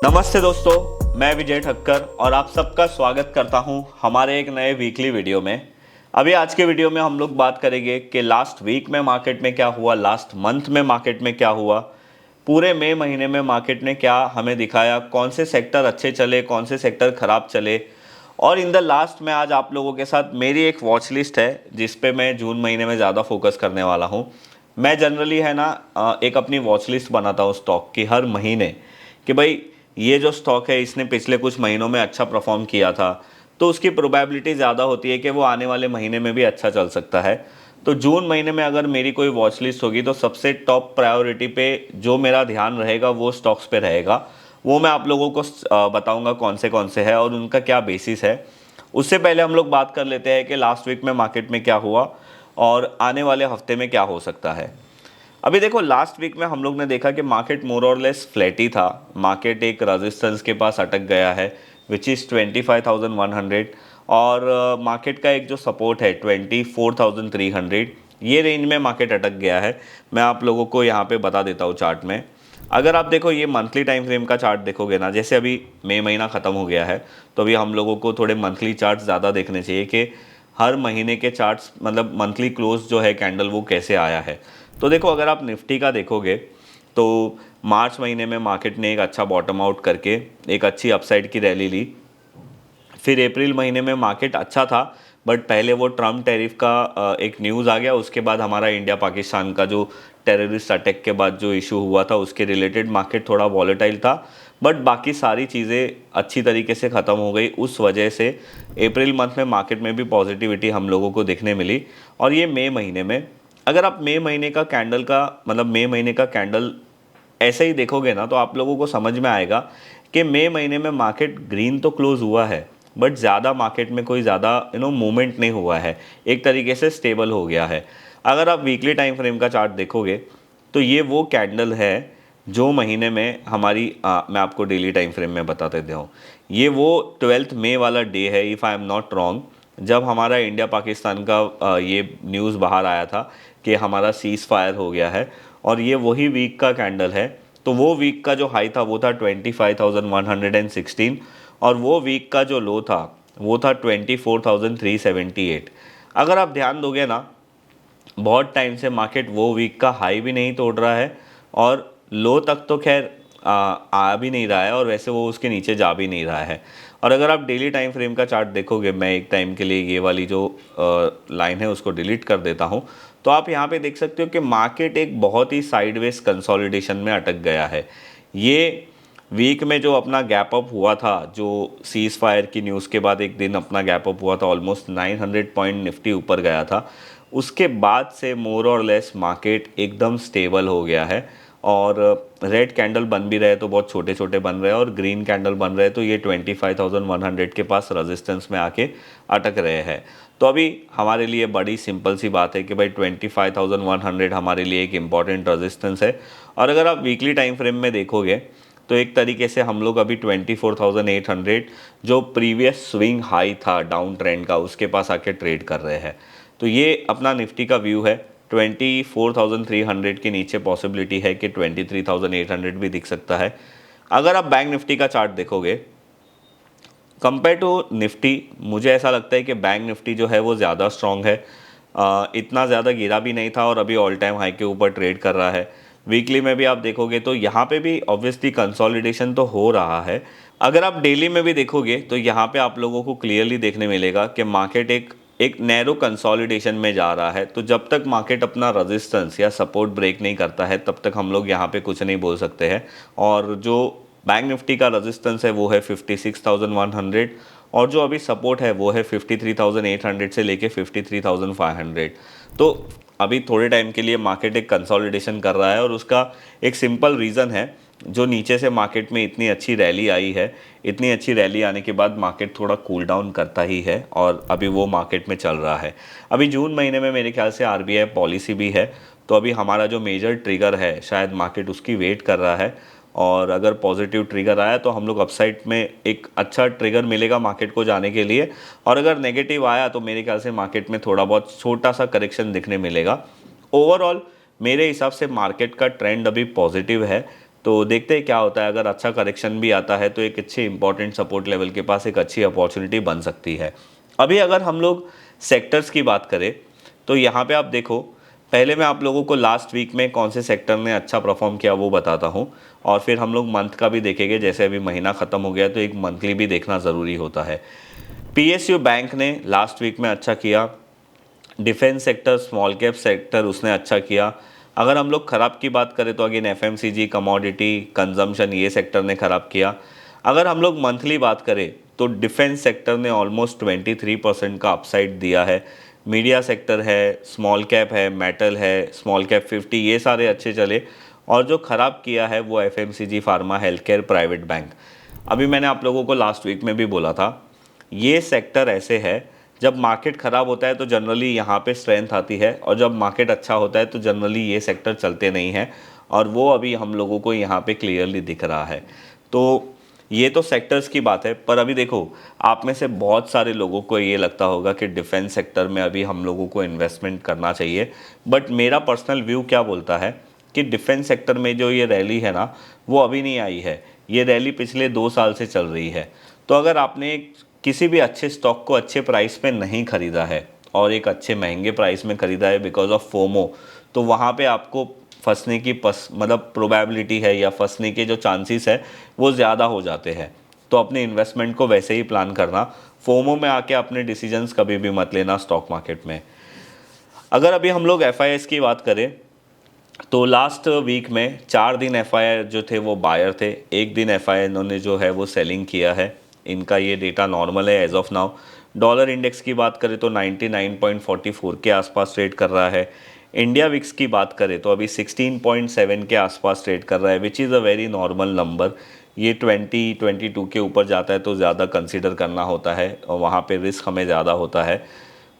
नमस्ते दोस्तों, मैं विजय ठक्कर और आप सबका स्वागत करता हूं हमारे एक नए वीकली वीडियो में। अभी आज के वीडियो में हम लोग बात करेंगे कि लास्ट वीक में मार्केट में क्या हुआ, लास्ट मंथ में मार्केट में क्या हुआ, पूरे मई महीने में मार्केट ने क्या हमें दिखाया, कौन से सेक्टर अच्छे चले, कौन से सेक्टर खराब चले। और इन द लास्ट में आज आप लोगों के साथ मेरी एक वॉच लिस्ट है जिस पे मैं जून महीने में ज़्यादा फोकस करने वाला हूँ। मैं जनरली है ना एक अपनी वॉच लिस्ट बनाता हूँ स्टॉक की हर महीने, कि भाई ये जो स्टॉक है इसने पिछले कुछ महीनों में अच्छा परफॉर्म किया था, तो उसकी प्रोबेबिलिटी ज़्यादा होती है कि वो आने वाले महीने में भी अच्छा चल सकता है। तो जून महीने में अगर मेरी कोई वॉच लिस्ट होगी तो सबसे टॉप प्रायोरिटी पे जो मेरा ध्यान रहेगा वो स्टॉक्स पे रहेगा। वो मैं आप लोगों को बताऊंगा कौन से है और उनका क्या बेसिस है। उससे पहले हम लोग बात कर लेते हैं कि लास्ट वीक में मार्केट में क्या हुआ और आने वाले हफ्ते में क्या हो सकता है। अभी देखो, लास्ट वीक में हम लोग ने देखा कि मार्केट मोर और लेस फ्लैट ही था। मार्केट एक रेजिस्टेंस के पास अटक गया है विच इज़ 25,100, और मार्केट का एक जो सपोर्ट है 24,300, ये रेंज में मार्केट अटक गया है। मैं आप लोगों को यहाँ पे बता देता हूँ चार्ट में। अगर आप देखो ये मंथली टाइम फ्रेम का चार्ट देखोगे ना, जैसे अभी मई महीना ख़त्म हो गया है तो अभी हम लोगों को थोड़े मंथली चार्ट ज़्यादा देखने चाहिए कि हर महीने के चार्ट्स, मतलब मंथली क्लोज जो है कैंडल, वो कैसे आया है। तो देखो, अगर आप निफ्टी का देखोगे तो मार्च महीने में मार्केट ने एक अच्छा बॉटम आउट करके एक अच्छी अपसाइड की रैली ली। फिर अप्रैल महीने में मार्केट अच्छा था, बट पहले वो ट्रम्प टैरिफ का एक न्यूज़ आ गया। उसके बाद हमारा इंडिया पाकिस्तान का जो टेररिस्ट अटैक के बाद जो इशू हुआ था उसके रिलेटेड मार्केट थोड़ा वॉलेटाइल था। बट बाकी सारी चीज़ें अच्छी तरीके से ख़त्म हो गई। उस वजह से अप्रैल मंथ में मार्केट में भी पॉजिटिविटी हम लोगों को देखने मिली। और ये मई महीने में, अगर आप मई महीने का कैंडल का, मतलब मई महीने का कैंडल ऐसे ही देखोगे ना, तो आप लोगों को समझ में आएगा कि मई महीने में मार्केट ग्रीन तो क्लोज हुआ है, बट ज़्यादा मार्केट में कोई ज़्यादा मूवमेंट नहीं हुआ है, एक तरीके से स्टेबल हो गया है। अगर आप वीकली टाइम फ्रेम का चार्ट देखोगे तो ये वो कैंडल है जो महीने में हमारी मैं आपको डेली टाइम फ्रेम में बता देता हूँ। ये वो 12 मई वाला डे है, if I am not wrong, जब हमारा इंडिया पाकिस्तान का ये न्यूज़ बाहर आया था कि हमारा सीज़ फायर हो गया है। और ये वही वीक का कैंडल है। तो वो वीक का जो हाई था वो था 25,116, और वो वीक का जो लो था वो था 24,378। अगर आप ध्यान दोगे ना, बहुत टाइम से मार्केट वो वीक का हाई भी नहीं तोड़ रहा है और लो तक तो खैर आ भी नहीं रहा है, और वैसे वो उसके नीचे जा भी नहीं रहा है। और अगर आप डेली टाइम फ्रेम का चार्ट देखोगे, मैं एक टाइम के लिए ये वाली जो लाइन है उसको डिलीट कर देता हूँ, तो आप यहाँ पे देख सकते हो कि मार्केट एक बहुत ही साइडवेज कंसोलिडेशन में अटक गया है। ये वीक में जो अपना गैप अप हुआ था, जो सीज़ फायर की न्यूज़ के बाद एक दिन अपना गैप अप हुआ था, ऑलमोस्ट 900 पॉइंट निफ्टी ऊपर गया था। उसके बाद से मोर और लेस मार्केट एकदम स्टेबल हो गया है। और रेड कैंडल बन भी रहे तो बहुत छोटे छोटे बन रहे हैं, और ग्रीन कैंडल बन रहे तो ये 25,100 के पास रेजिस्टेंस में आके अटक रहे हैं। तो अभी हमारे लिए बड़ी सिंपल सी बात है कि भाई 25,100 हमारे लिए एक इम्पॉर्टेंट रेजिस्टेंस है। और अगर आप वीकली टाइम फ्रेम में देखोगे तो एक तरीके से हम लोग अभी 24,800, जो प्रीवियस स्विंग हाई था डाउन ट्रेंड का, उसके पास आके ट्रेड कर रहे हैं। तो ये अपना निफ्टी का व्यू है। 24,300 के नीचे पॉसिबिलिटी है कि 23,800 भी दिख सकता है। अगर आप बैंक निफ्टी का चार्ट देखोगे कंपेयर टू निफ्टी, मुझे ऐसा लगता है कि बैंक निफ्टी जो है वो ज़्यादा स्ट्रॉन्ग है। इतना ज़्यादा गिरा भी नहीं था और अभी ऑल टाइम हाई के ऊपर ट्रेड कर रहा है। वीकली में भी आप देखोगे तो यहाँ पे भी ऑब्वियसली कंसोलिडेशन तो हो रहा है। अगर आप डेली में भी देखोगे तो यहाँ पे आप लोगों को क्लियरली देखने मिलेगा कि मार्केट एक एक नैरो कंसोलिडेशन में जा रहा है। तो जब तक मार्केट अपना रेजिस्टेंस या सपोर्ट ब्रेक नहीं करता है तब तक हम लोग यहाँ पे कुछ नहीं बोल सकते हैं। और जो बैंक निफ्टी का रेजिस्टेंस है वो है 56,100, और जो अभी सपोर्ट है वो है 53,800 से लेके 53,500। तो अभी थोड़े टाइम के लिए मार्केट एक कंसोलिडेशन कर रहा है, और उसका एक सिंपल रीज़न है, जो नीचे से मार्केट में इतनी अच्छी रैली आई है, इतनी अच्छी रैली आने के बाद मार्केट थोड़ा कूल डाउन करता ही है, और अभी वो मार्केट में चल रहा है। अभी जून महीने में मेरे ख्याल से आरबीआई पॉलिसी भी है, तो अभी हमारा जो मेजर ट्रिगर है शायद मार्केट उसकी वेट कर रहा है। और अगर पॉजिटिव ट्रिगर आया तो हम लोग अपसाइड में एक अच्छा ट्रिगर मिलेगा मार्केट को जाने के लिए, और अगर नेगेटिव आया तो मेरे ख्याल से मार्केट में थोड़ा बहुत छोटा सा करेक्शन दिखने मिलेगा। ओवरऑल मेरे हिसाब से मार्केट का ट्रेंड अभी पॉजिटिव है। तो देखते हैं क्या होता है। अगर अच्छा करेक्शन भी आता है तो एक अच्छे इंपॉर्टेंट सपोर्ट लेवल के पास एक अच्छी अपॉर्चुनिटी बन सकती है। अभी अगर हम लोग सेक्टर्स की बात करें तो यहाँ पे आप देखो, पहले मैं आप लोगों को लास्ट वीक में कौन से सेक्टर ने अच्छा परफॉर्म किया वो बताता हूँ, और फिर हम लोग मंथ का भी देखेंगे। जैसे अभी महीना ख़त्म हो गया तो एक मंथली भी देखना ज़रूरी होता है। पीएसयू बैंक ने लास्ट वीक में अच्छा किया। Defence sector, small cap sector उसने अच्छा किया। अगर हम लोग ख़राब की बात करें तो अगेन एफएमसीजी, कमोडिटी, कंजम्पशन, ये सेक्टर ने ख़राब किया। अगर हम लोग मंथली बात करें तो डिफेंस सेक्टर ने ऑलमोस्ट 23% का अपसाइड दिया है। मीडिया सेक्टर है, स्मॉल कैप है, मेटल है, स्मॉल कैप 50, ये सारे अच्छे चले। और जो ख़राब किया है वो FMCG, pharma, health care, private bank. अभी मैंने आप लोगों को लास्ट वीक में भी बोला था, ये सेक्टर ऐसे है, जब मार्केट ख़राब होता है तो जनरली यहाँ पे स्ट्रेंथ आती है, और जब मार्केट अच्छा होता है तो जनरली ये सेक्टर चलते नहीं हैं, और वो अभी हम लोगों को यहाँ पे क्लियरली दिख रहा है। तो ये तो सेक्टर्स की बात है। पर अभी देखो, आप में से बहुत सारे लोगों को ये लगता होगा कि डिफेंस सेक्टर में अभी हम लोगों को इन्वेस्टमेंट करना चाहिए, बट मेरा पर्सनल व्यू क्या बोलता है कि डिफेंस सेक्टर में जो ये रैली है ना, वो अभी नहीं आई है। ये रैली पिछले 2 साल से चल रही है। तो अगर आपने किसी भी अच्छे स्टॉक को अच्छे प्राइस पे नहीं ख़रीदा है और एक अच्छे महंगे प्राइस में ख़रीदा है बिकॉज ऑफ फोमो, तो वहाँ पे आपको फंसने की मतलब प्रोबेबिलिटी है, या फंसने के जो चांसेस है वो ज़्यादा हो जाते हैं। तो अपने इन्वेस्टमेंट को वैसे ही प्लान करना, फोमो में आके अपने डिसीजंस कभी भी मत लेना स्टॉक मार्केट में। अगर अभी हम लोग एफआईएस की बात करें तो लास्ट वीक में 4 दिन एफआईआई जो थे वो बायर थे, एक दिन एफआईआई इन्होंने जो है वो सेलिंग किया है। इनका ये डेटा नॉर्मल है as of now. Dollar index की बात करें तो 99.44 के आसपास ट्रेड कर रहा है। इंडिया विक्स की बात करें तो अभी 16.7 के आसपास ट्रेड कर रहा है, which is a very normal number. ये 20-22 के ऊपर जाता है तो ज़्यादा कंसिडर करना होता है, और वहाँ पे रिस्क हमें ज़्यादा होता है।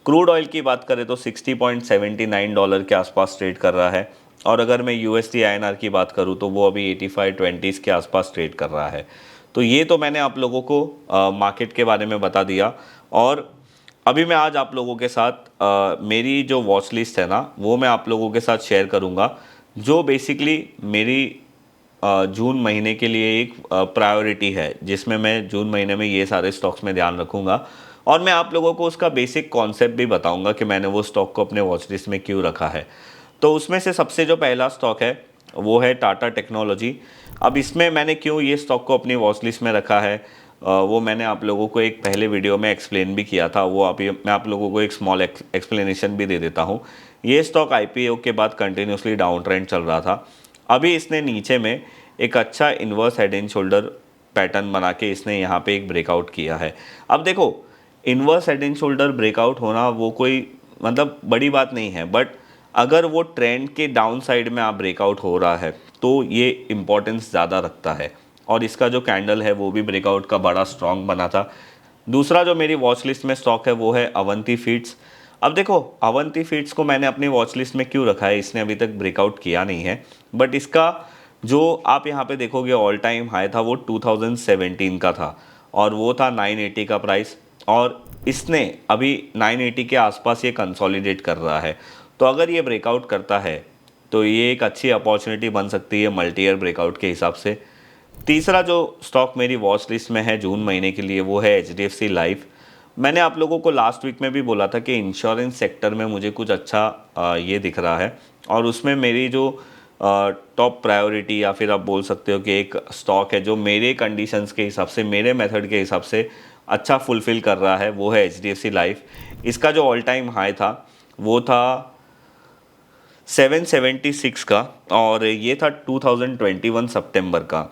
क्रूड ऑयल की बात करें तो $60.79 के आसपास ट्रेड कर रहा है, और अगर मैं यूएसडी आईएनआर की बात करूं तो वो अभी 85-20 के आसपास ट्रेड कर रहा है। तो ये तो मैंने आप लोगों को मार्केट के बारे में बता दिया। और अभी मैं आज आप लोगों के साथ मेरी जो वॉच लिस्ट है ना, वो मैं आप लोगों के साथ शेयर करूंगा, जो बेसिकली मेरी जून महीने के लिए एक प्रायोरिटी है, जिसमें मैं जून महीने में ये सारे स्टॉक्स में ध्यान रखूंगा। और मैं आप लोगों को उसका बेसिक कॉन्सेप्ट भी बताऊंगा कि मैंने वो स्टॉक को अपने वॉच लिस्ट में क्यों रखा है। तो उसमें से सबसे जो पहला स्टॉक है वो है टाटा टेक्नोलॉजी। अब इसमें मैंने क्यों ये स्टॉक को अपनी वॉच लिस्ट में रखा है, वो मैंने आप लोगों को एक पहले वीडियो में एक्सप्लेन भी किया था। वो अभी मैं आप लोगों को एक स्मॉल एक्सप्लेनेशन भी दे देता हूँ। ये स्टॉक आईपीओ के बाद कंटिन्यूसली डाउन ट्रेंड चल रहा था। अभी इसने नीचे में एक अच्छा inverse head and shoulder pattern बना के इसने यहाँ पे एक ब्रेकआउट किया है। अब देखो, inverse head and shoulder breakout होना वो कोई मतलब बड़ी बात नहीं है, बट अगर वो ट्रेंड के डाउन साइड में आप ब्रेकआउट हो रहा है तो ये इम्पोर्टेंस ज़्यादा रखता है। और इसका जो कैंडल है वो भी ब्रेकआउट का बड़ा स्ट्रॉन्ग बना था। दूसरा जो मेरी वॉच लिस्ट में स्टॉक है वो है अवंती फीड्स। अब देखो, अवंती फीड्स को मैंने अपनी वॉच लिस्ट में क्यों रखा है, इसने अभी तक ब्रेकआउट किया नहीं है, बट इसका जो आप यहाँ पे देखोगे ऑल टाइम हाई था वो 2017 का था, और वो था 980 का प्राइस, और इसने अभी 980 के आसपास ये कंसोलिडेट कर रहा है। तो अगर ये ब्रेकआउट करता है तो ये एक अच्छी अपॉर्चुनिटी बन सकती है मल्टी ईयर ब्रेकआउट के हिसाब से। तीसरा जो स्टॉक मेरी वॉच लिस्ट में है जून महीने के लिए वो है एचडीएफसी लाइफ। मैंने आप लोगों को लास्ट वीक में भी बोला था कि इंश्योरेंस सेक्टर में मुझे कुछ अच्छा ये दिख रहा है, और उसमें मेरी जो टॉप प्रायोरिटी या फिर आप बोल सकते हो कि एक स्टॉक है जो मेरे कंडीशंस के हिसाब से, मेरे मेथड के हिसाब से अच्छा फुलफ़िल कर रहा है, वो है एचडीएफसी लाइफ। इसका जो ऑल टाइम हाई था वो था 776 का, और ये था 2021 सितंबर का।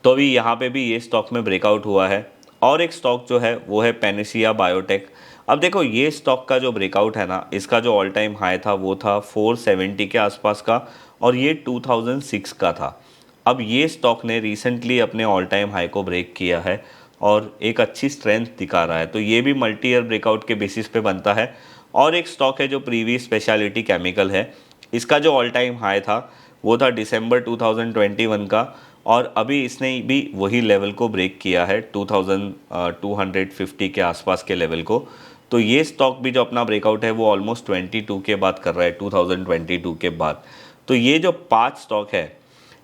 तो अभी यहाँ पे भी ये स्टॉक में ब्रेकआउट हुआ है। और एक स्टॉक जो है वो है पेनिसिया बायोटेक। अब देखो, ये स्टॉक का जो ब्रेकआउट है ना, इसका जो ऑल टाइम हाई था वो था 470 के आसपास का, और ये 2006 का था। अब ये स्टॉक ने रिसेंटली अपने ऑल टाइम हाई को ब्रेक किया है और एक अच्छी स्ट्रेंथ दिखा रहा है, तो ये भी मल्टी ईयर ब्रेकआउट के बेसिस पे बनता है। और एक स्टॉक है जो प्रीवी स्पेशलिटी केमिकल है। इसका जो ऑल टाइम हाई था वो था दिसंबर 2021 का, और अभी इसने भी वही लेवल को ब्रेक किया है 2250 के आसपास के लेवल को। तो ये स्टॉक भी जो अपना ब्रेकआउट है वो ऑलमोस्ट 22 के बाद कर रहा है, 2022 के बाद। तो ये जो 5 स्टॉक है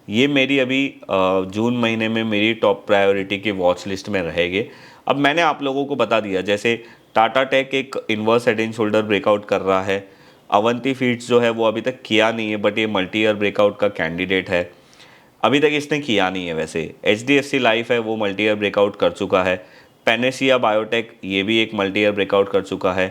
ये मेरी अभी जून महीने में मेरी टॉप प्रायोरिटी की वॉच लिस्ट में रहेगी। अब मैंने आप लोगों को बता दिया, जैसे टाटा टेक एक inverse head and shoulder breakout कर रहा है, अवंती फीड्स जो है वो अभी तक किया नहीं है, बट ये मल्टी ईयर ब्रेकआउट का कैंडिडेट है, अभी तक इसने किया नहीं है। वैसे HDFC लाइफ है वो मल्टी ईयर ब्रेकआउट कर चुका है, पेनेसिया बायोटेक ये भी एक मल्टी ईयर ब्रेकआउट कर चुका है,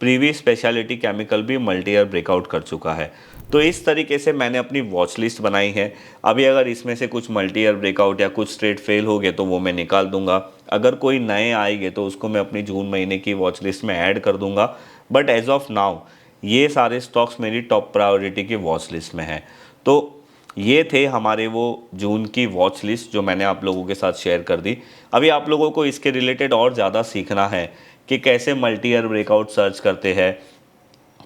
प्रीवी स्पेशलिटी केमिकल भी मल्टी ईयर ब्रेकआउट कर चुका है। तो इस तरीके से मैंने अपनी वॉच लिस्ट बनाई है। अभी अगर इसमें से कुछ मल्टी ईयर ब्रेकआउट या कुछ स्ट्रेट फेल हो गए तो वो मैं निकाल दूंगा, अगर कोई नए आएंगे तो उसको मैं अपनी जून महीने की वॉच लिस्ट में ऐड कर दूंगा। बट एज ऑफ नाउ ये सारे स्टॉक्स मेरी टॉप प्रायोरिटी की वॉच लिस्ट में है। तो ये थे हमारे वो जून की वॉच लिस्ट जो मैंने आप लोगों के साथ शेयर कर दी। अभी आप लोगों को इसके रिलेटेड और ज़्यादा सीखना है कि कैसे मल्टी ईयर ब्रेकआउट सर्च करते हैं,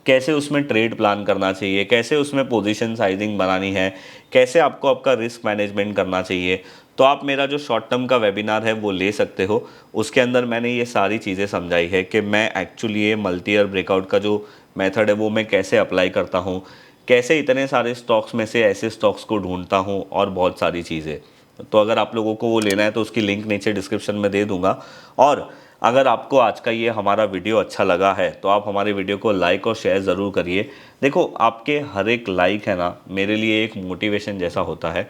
कैसे उसमें ट्रेड प्लान करना चाहिए, कैसे उसमें पोजीशन साइजिंग बनानी है, कैसे आपको आपका रिस्क मैनेजमेंट करना चाहिए, तो आप मेरा जो शॉर्ट टर्म का वेबिनार है वो ले सकते हो। उसके अंदर मैंने ये सारी चीज़ें समझाई है कि मैं एक्चुअली ये मल्टी ईयर ब्रेकआउट का जो मेथड है वो मैं कैसे अप्लाई करता हूँ, कैसे इतने सारे स्टॉक्स में से ऐसे स्टॉक्स को ढूंढता हूँ, और बहुत सारी चीज़ें। तो अगर आप लोगों को वो लेना है तो उसकी लिंक नीचे डिस्क्रिप्शन में दे दूंगा। और अगर आपको आज का ये हमारा वीडियो अच्छा लगा है तो आप हमारे वीडियो को लाइक और शेयर ज़रूर करिए। देखो, आपके हर एक लाइक है ना मेरे लिए एक मोटिवेशन जैसा होता है।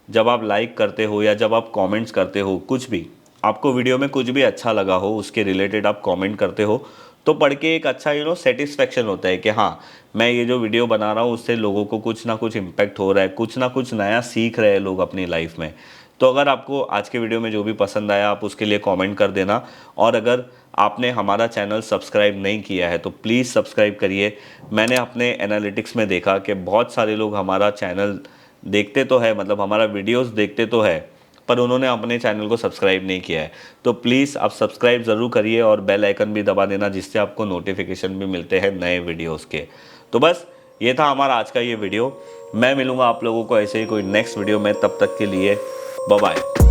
जब आप लाइक करते हो या जब आप कमेंट्स करते हो, कुछ भी आपको वीडियो में कुछ भी अच्छा लगा हो उसके रिलेटेड आप कमेंट करते हो, तो पढ़ के एक अच्छा सेटिस्फेक्शन होता है कि हाँ, मैं ये जो वीडियो बना रहा हूँ उससे लोगों को कुछ ना कुछ इम्पैक्ट हो रहा है, कुछ ना कुछ नया सीख रहे हैं लोग अपनी लाइफ में। तो अगर आपको आज के वीडियो में जो भी पसंद आया आप उसके लिए कमेंट कर देना। और अगर आपने हमारा चैनल सब्सक्राइब नहीं किया है तो प्लीज़ सब्सक्राइब करिए। मैंने अपने एनालिटिक्स में देखा कि बहुत सारे लोग हमारा चैनल देखते तो है, मतलब हमारा वीडियोस देखते तो है, पर उन्होंने अपने चैनल को सब्सक्राइब नहीं किया है। तो प्लीज़ आप सब्सक्राइब ज़रूर करिए और बेल आइकन भी दबा देना, जिससे आपको नोटिफिकेशन भी मिलते हैं नए वीडियोस के। तो बस ये था हमारा आज का ये वीडियो। मैं मिलूँगा आप लोगों को ऐसे ही कोई नेक्स्ट वीडियो में, तब तक के लिए बाय बाय।